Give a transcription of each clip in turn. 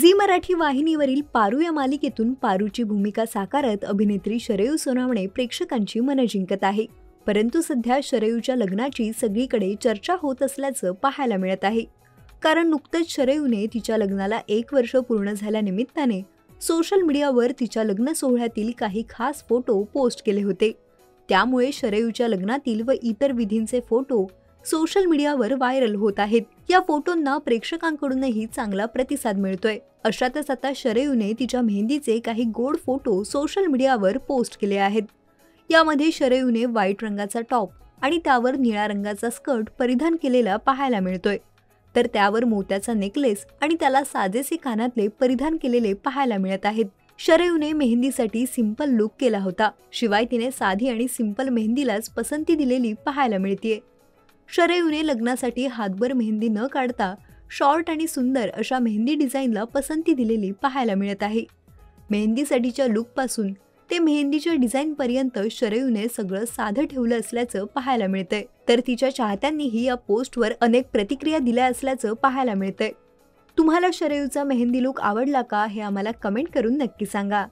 Zee Marathi वाहिनीवरील पारू या मालिकेतून पारूची भूमिका साकारत अभिनेत्री शरयू सोनावणे प्रेक्षकांची मनं जिंकत आहे. परंतु सध्या शरयूच्या लग्नाची सगळीकडे चर्चा होत असल्याचं पाहायला मिळत आहे. कारण नुकतंच शरयूने तिच्या लग्नाला 1 वर्ष पूर्ण झाल्यानिमित्ताने सोशल मीडियावर तिच्या लग्न सोहळ्यातील काही खास फोटो पोस्ट केले होते. त्यामुळे शरयूच्या लग्नातील व इतर विधींचे फोटो सोशल मीडियावर व्हायरल होत आहेत. या फोटोंना प्रेक्षकांकडूनही चांगला प्रतिसाद मिळतोय. अशातच आता शरयूने तिच्या मेहंदीचे काही गोड फोटो सोशल मीडियावर पोस्ट केले आहेत. यामध्ये शरयूने व्हाईट रंगाचा टॉप आणि त्यावर निळ्या रंगाचा स्कर्ट परिधान केलेला पाहायला मिळतोय. तर त्यावर मोत्याचा नेकलेस आणि त्याला साजेसे कानातले परिधान केलेले पाहायला मिळत आहेत. शरयूने मेहंदीसाठी सिंपल लुक केला होता. शिवाय तिने साधी आणि सिंपल मेहंदीलाच पसंती दिलेली पाहायला मिळतेय. शरयूने लग्नासाठी हातभर मेहंदी न काढता शॉर्ट आणि सुंदर अशा मेहंदी डिझाईनला पसंती दिलेली पाहायला मिळत आहे. मेहंदीसाठीच्या लुकपासून ते मेहंदीच्या डिझाईनपर्यंत शरयूने सगळं साधं ठेवलं असल्याचं पाहायला मिळतंय. तर तिच्या चाहत्यांनीही या पोस्टवर अनेक प्रतिक्रिया दिल्या असल्याचं पाहायला मिळतंय. तुम्हाला शरयूचा मेहंदी लुक आवडला का हे आम्हाला कमेंट करून नक्की सांगा.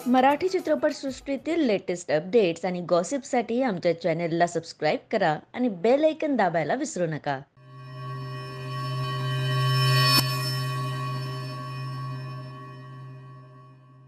मराठी चित्रपटसृष्टीतील लेटेस्ट अपडेट्स आणि गॉसिपसाठी आमच्या चॅनेलला सबस्क्राईब करा आणि बेल ऐकन दाबायला विसरू नका.